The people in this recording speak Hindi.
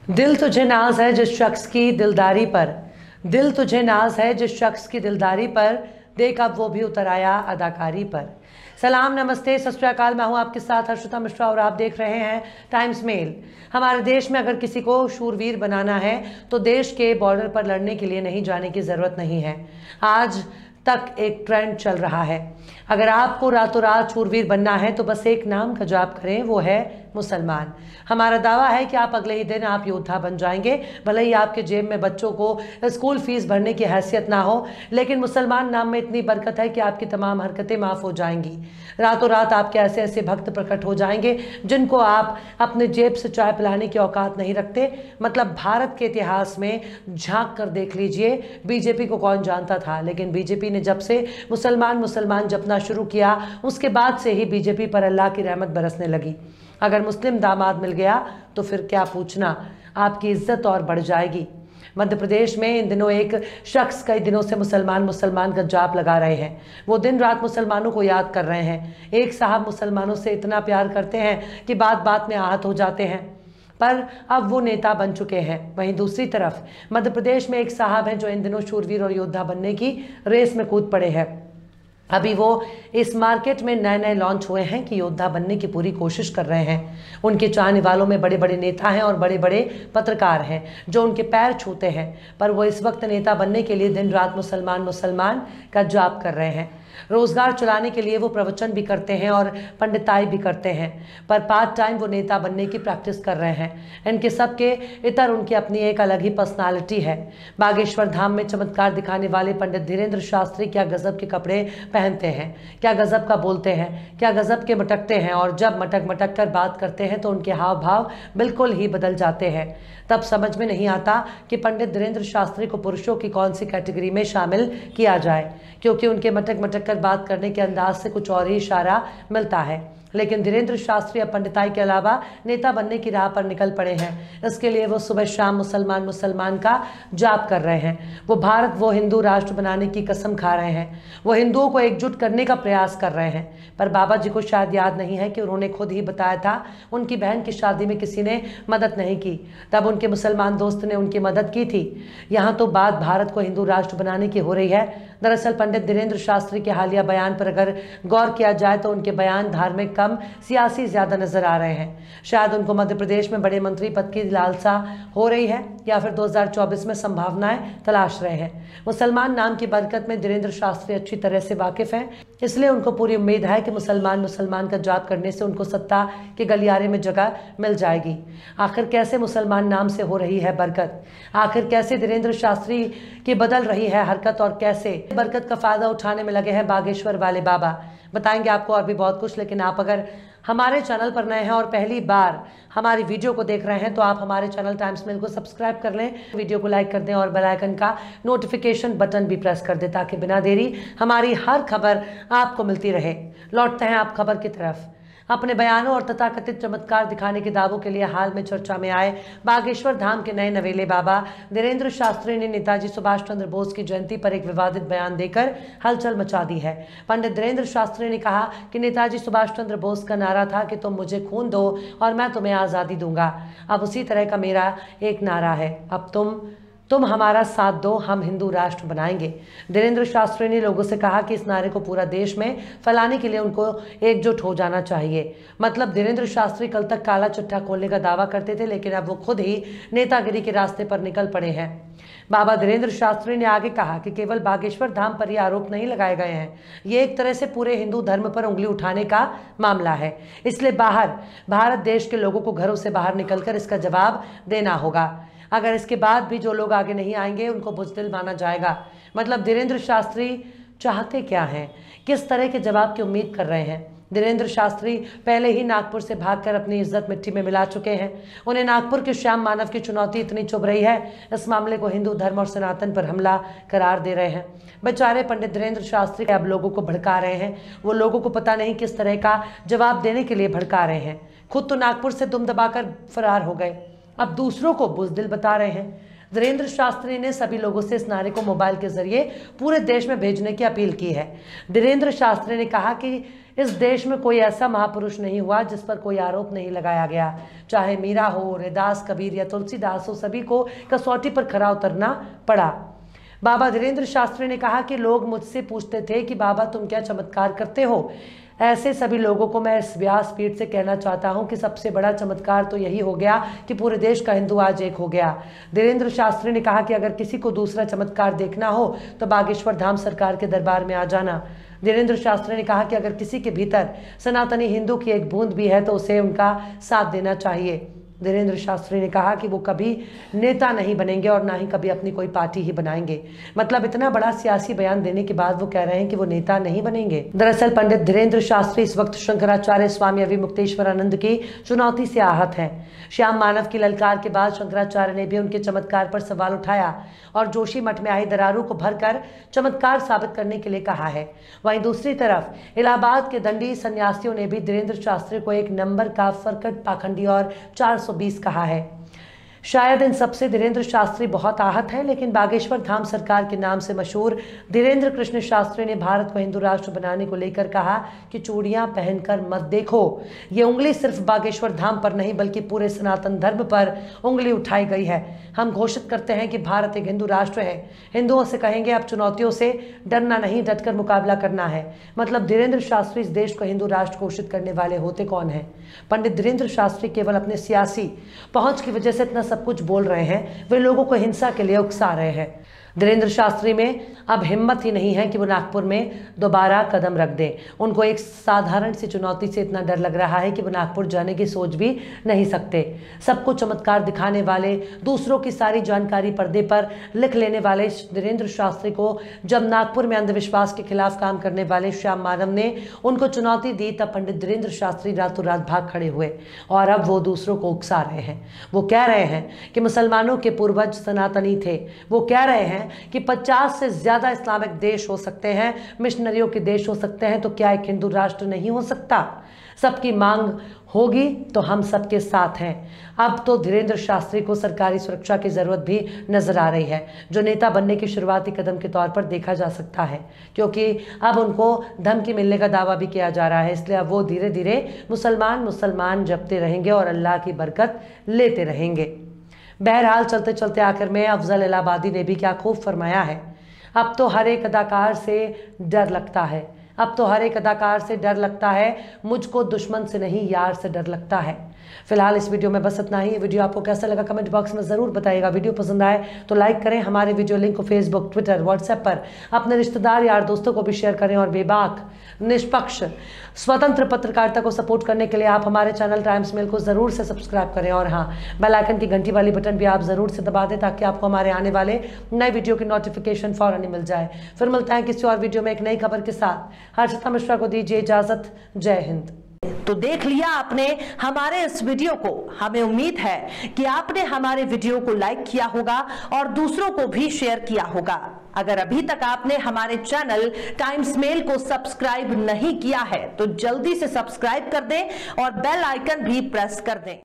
दिल तुझे नाज है जिस शख्स की दिलदारी पर, दिल तुझे नाज है जिस शख्स की दिलदारी पर, देख अब वो भी उतर आया अदाकारी पर। सलाम, नमस्ते, सत श्री अकाल। मैं हूं आपके साथ हर्षिता मिश्रा और आप देख रहे हैं टाइम्स मेल। हमारे देश में अगर किसी को शूरवीर बनाना है तो देश के बॉर्डर पर लड़ने के लिए नहीं जाने की ज़रूरत नहीं है। आज तक एक ट्रेंड चल रहा है, अगर आपको रातों रात शूरवीर बनना है तो बस एक नाम का जाप करें, वो है मुसलमान। हमारा दावा है कि आप अगले ही दिन आप योद्धा बन जाएंगे। भले ही आपके जेब में बच्चों को स्कूल फीस भरने की हैसियत ना हो, लेकिन मुसलमान नाम में इतनी बरकत है कि आपकी तमाम हरकतें माफ़ हो जाएंगी। रातों रात आपके ऐसे ऐसे भक्त प्रकट हो जाएंगे जिनको आप अपने जेब से चाय पिलाने की औकात नहीं रखते। मतलब भारत के इतिहास में झांक कर देख लीजिए, बीजेपी को कौन जानता था, लेकिन बीजेपी ने जब से मुसलमान मुसलमान जपना शुरू किया उसके बाद से ही बीजेपी पर अल्लाह की रहमत बरसने लगी। अगर मुस्लिम दामाद मिल गया तो फिर क्या पूछना, आपकी इज्जत और बढ़ जाएगी। मध्य प्रदेश में इन दिनों एक शख्स कई दिनों से मुसलमान मुसलमान का जाप लगा रहे हैं। वो दिन रात मुसलमानों को याद कर रहे हैं। एक साहब मुसलमानों से इतना प्यार करते हैं कि बात बात में आहत हो जाते हैं, पर अब वो नेता बन चुके हैं। वहीं दूसरी तरफ मध्य प्रदेश में एक साहब हैं जो इन दिनों शूरवीर और योद्धा बनने की रेस में कूद पड़े हैं। अभी वो इस मार्केट में नए नए लॉन्च हुए हैं कि योद्धा बनने की पूरी कोशिश कर रहे हैं। उनके चाहने वालों में बड़े बड़े नेता हैं और बड़े बड़े पत्रकार हैं जो उनके पैर छूते हैं, पर वो इस वक्त नेता बनने के लिए दिन रात मुसलमान मुसलमान का जाप कर रहे हैं। रोजगार चलाने के लिए वो प्रवचन भी करते हैं और पंडिताई भी करते हैं, पर पार्ट टाइम वो नेता बनने की प्रैक्टिस कर रहे हैं। इनके सबके इतर उनकी अपनी एक अलग ही पर्सनालिटी है। बागेश्वर धाम में चमत्कार दिखाने वाले पंडित धीरेन्द्र शास्त्री क्या गजब के कपड़े पहनते हैं, क्या गजब का बोलते हैं, क्या गजब के मटकते हैं, और जब मटक मटक कर बात करते हैं तो उनके हाव भाव बिल्कुल ही बदल जाते हैं। तब समझ में नहीं आता कि पंडित धीरेन्द्र शास्त्री को पुरुषों की कौन सी कैटेगरी में शामिल किया जाए, क्योंकि उनके मटक मटक कर बात करने के अंदाज से कुछ और ही इशारा मिलता है। लेकिन धीरेन्द्र शास्त्री अब पंडिताई के अलावा नेता बनने की राह पर निकल पड़े हैं। इसके लिए वो सुबह शाम मुसलमान मुसलमान का जाप कर रहे हैं। वो भारत वो हिंदू राष्ट्र बनाने की कसम खा रहे हैं। वो हिंदुओं को एकजुट करने का प्रयास कर रहे हैं। पर बाबा जी को शायद याद नहीं है कि उन्होंने खुद ही बताया था उनकी बहन की शादी में किसी ने मदद नहीं की, तब उनके मुसलमान दोस्त ने उनकी मदद की थी। यहाँ तो बात भारत को हिंदू राष्ट्र बनाने की हो रही है। दरअसल पंडित धीरेन्द्र शास्त्री के हालिया बयान पर अगर गौर किया जाए तो उनके बयान धार्मिक कम सियासी ज्यादा नजर आ रहे हैं। शायद उनको मध्य प्रदेश में बड़े मंत्री पद की लालसा हो रही है, या फिर 2024 में संभावनाएं तलाश रहे हैं। मुसलमान नाम की बरकत में धीरेन्द्र शास्त्री अच्छी तरह से वाकिफ हैं, इसलिए उनको पूरी उम्मीद है कि मुसलमान मुसलमान का जाप करने से उनको सत्ता के गलियारे में जगह मिल जाएगी। आखिर कैसे मुसलमान नाम से हो रही है बरकत, आखिर कैसे धीरेन्द्र शास्त्री की बदल रही है हरकत, और कैसे बरकत का फायदा उठाने में लगे हैं बागेश्वर वाले बाबा। बताएंगे आपको और भी बहुत कुछ, लेकिन आप अगर हमारे चैनल पर नए हैं और पहली बार हमारी वीडियो को देख रहे हैं तो आप हमारे चैनल टाइम्स मेल को सब्सक्राइब कर लें, वीडियो को लाइक कर दें और बेल आइकन का नोटिफिकेशन बटन भी प्रेस कर दें ताकि बिना देरी हमारी हर खबर आपको मिलती रहे। लौटते हैं आप खबर की तरफ। अपने बयानों और तथाकथित चमत्कार दिखाने के दावों के लिए हाल में चर्चा में आए बागेश्वर धाम के नए नवेले बाबा धीरेन्द्र शास्त्री ने नेताजी सुभाष चंद्र बोस की जयंती पर एक विवादित बयान देकर हलचल मचा दी है। पंडित धीरेन्द्र शास्त्री ने कहा कि नेताजी सुभाष चंद्र बोस का नारा था कि तुम मुझे खून दो और मैं तुम्हें आज़ादी दूंगा। अब उसी तरह का मेरा एक नारा है, अब तुम हमारा साथ दो, हम हिंदू राष्ट्र बनाएंगे। धीरेन्द्र शास्त्री ने लोगों से कहा कि इस नारे को पूरा देश में फैलाने के लिए उनको एकजुट हो जाना चाहिए। मतलब धीरेन्द्र शास्त्री कल तक काला चिट्ठा खोलने का दावा करते थे, लेकिन अब वो खुद ही नेतागिरी के रास्ते पर निकल पड़े हैं। बाबा धीरेन्द्र शास्त्री ने आगे कहा कि केवल बागेश्वर धाम पर ये आरोप नहीं लगाए गए हैं, ये एक तरह से पूरे हिंदू धर्म पर उंगली उठाने का मामला है। इसलिए भारत देश के लोगों को घरों से बाहर निकलकर इसका जवाब देना होगा। अगर इसके बाद भी जो लोग आगे नहीं आएंगे उनको बुज़दिल माना जाएगा। मतलब धीरेन्द्र शास्त्री चाहते क्या हैं, किस तरह के जवाब की उम्मीद कर रहे हैं। धीरेन्द्र शास्त्री पहले ही नागपुर से भागकर अपनी इज्जत मिट्टी में मिला चुके हैं। उन्हें नागपुर के श्याम मानव की चुनौती इतनी चुभ रही है, इस मामले को हिंदू धर्म और सनातन पर हमला करार दे रहे हैं। बेचारे पंडित धीरेन्द्र शास्त्री अब लोगों को भड़का रहे हैं। वो लोगों को पता नहीं किस तरह का जवाब देने के लिए भड़का रहे हैं। खुद तो नागपुर से दुम दबाकर फरार हो गए, अब दूसरों को बुज़दिल बता रहे हैं। धीरेन्द्र शास्त्री ने सभी लोगों से इस नारे को मोबाइल के जरिए पूरे देश में भेजने की अपील की है। धीरेन्द्र शास्त्री ने कहा कि इस देश में कोई ऐसा महापुरुष नहीं हुआ जिस पर कोई आरोप नहीं लगाया गया। चाहे मीरा हो, रैदास, कबीर या तुलसीदास हो, सभी को कसौटी पर खरा उतरना पड़ा। बाबा धीरेन्द्र शास्त्री ने कहा कि लोग मुझसे पूछते थे कि बाबा तुम क्या चमत्कार करते हो। ऐसे सभी लोगों को मैं इस व्यासपीठ से कहना चाहता हूं कि सबसे बड़ा चमत्कार तो यही हो गया कि पूरे देश का हिंदू आज एक हो गया। धीरेन्द्र शास्त्री ने कहा कि अगर किसी को दूसरा चमत्कार देखना हो तो बागेश्वर धाम सरकार के दरबार में आ जाना। धीरेन्द्र शास्त्री ने कहा कि अगर किसी के भीतर सनातनी हिंदू की एक बूंद भी है तो उसे उनका साथ देना चाहिए। धीरेन्द्र शास्त्री ने कहा कि वो कभी नेता नहीं बनेंगे और ना ही कभी अपनी कोई पार्टी ही बनाएंगे। मतलब इतना बड़ा सियासी बयान देने के बाद वो कह रहे हैं कि वो नेता नहीं बनेंगे। दरअसल पंडित धीरेन्द्र शास्त्री इस वक्त शंकराचार्य स्वामी अविमुक्तेश्वरानंद की चुनौती से आहत हैं। श्याम मानव की ललकार के बाद शंकराचार्य ने भी उनके चमत्कार पर सवाल उठाया और जोशी मठ में आई दरारों को भरकर चमत्कार साबित करने के लिए कहा है। वहीं दूसरी तरफ इलाहाबाद के दंडी सन्यासियों ने भी धीरेन्द्र शास्त्री को एक नंबर का फरकट, पाखंडी और 420 कहा है। शायद इन सबसे धीरेन्द्र शास्त्री बहुत आहत हैं, लेकिन बागेश्वर धाम सरकार के नाम से मशहूर धीरेन्द्र कृष्ण शास्त्री ने भारत को हिंदू राष्ट्र बनाने को लेकर कहा कि चूड़ियां पहनकर मत देखो। ये उंगली सिर्फ बागेश्वर धाम पर नहीं बल्कि पूरे सनातन धर्म पर उंगली उठाई गई है। हम घोषित करते हैं कि भारत एक हिंदू राष्ट्र है। हिंदुओं से कहेंगे अब चुनौतियों से डरना नहीं, डटकर मुकाबला करना है। मतलब धीरेन्द्र शास्त्री इस देश को हिंदू राष्ट्र घोषित करने वाले होते कौन हैं? पंडित धीरेन्द्र शास्त्री केवल अपने सियासी पहुंच की वजह से इतना सब कुछ बोल रहे हैं, वे लोगों को हिंसा के लिए उकसा रहे हैं। धीरेन्द्र शास्त्री में अब हिम्मत ही नहीं है कि वो नागपुर में दोबारा कदम रख दें। उनको एक साधारण सी चुनौती से इतना डर लग रहा है कि वो नागपुर जाने की सोच भी नहीं सकते। सबको चमत्कार दिखाने वाले, दूसरों की सारी जानकारी पर्दे पर लिख लेने वाले धीरेन्द्र शास्त्री को जब नागपुर में अंधविश्वास के खिलाफ काम करने वाले श्याम मानव ने उनको चुनौती दी, तब पंडित धीरेन्द्र शास्त्री रातों रात भाग खड़े हुए और अब वो दूसरों को उकसा रहे हैं। वो कह रहे हैं कि मुसलमानों के पूर्वज सनातनी थे। वो कह रहे हैं कि 50 से ज्यादा इस्लामिक देश हो सकते हैं, मिशनरियों के देश हो सकते हैं, तो क्या एक हिंदू राष्ट्र नहीं हो सकता? सबकी मांग होगी तो हम सबके साथ हैं। अब तो धीरेन्द्र शास्त्री को सरकारी सुरक्षा की जरूरत भी नजर आ रही है, जो नेता बनने की शुरुआती कदम के तौर पर देखा जा सकता है, क्योंकि अब उनको धमकी मिलने का दावा भी किया जा रहा है। इसलिए अब वो धीरे धीरे मुसलमान जपते रहेंगे और अल्लाह की बरकत लेते रहेंगे। बहरहाल चलते चलते आखिर में अफजल इलाहाबादी ने भी क्या खूब फरमाया है, अब तो हर एक अदाकार से डर लगता है। अब तो हर एक अदाकार से डर लगता है, मुझको दुश्मन से नहीं यार से डर लगता है। फिलहाल इस वीडियो में बस इतना ही। वीडियो आपको कैसा लगा कमेंट बॉक्स में ज़रूर बताइएगा। वीडियो पसंद आए तो लाइक करें। हमारे वीडियो लिंक को फेसबुक, ट्विटर, व्हाट्सएप पर अपने रिश्तेदार, यार, दोस्तों को भी शेयर करें। और बेबाक, निष्पक्ष, स्वतंत्र पत्रकारिता को सपोर्ट करने के लिए आप हमारे चैनल टाइम्स मेल को ज़रूर से सब्सक्राइब करें। और हाँ, बेल आइकन की घंटी वाली बटन भी आप ज़रूर से दबा दें ताकि आपको हमारे आने वाले नए वीडियो की नोटिफिकेशन फ़ौरन मिल जाए। फिर मिलते हैं किसी और वीडियो में एक नई खबर के साथ। हर्षिता मिश्रा को दीजिए इजाज़त। जय हिंद। तो देख लिया आपने हमारे इस वीडियो को। हमें उम्मीद है कि आपने हमारे वीडियो को लाइक किया होगा और दूसरों को भी शेयर किया होगा। अगर अभी तक आपने हमारे चैनल टाइम्स मेल को सब्सक्राइब नहीं किया है तो जल्दी से सब्सक्राइब कर दें और बेल आइकन भी प्रेस कर दें।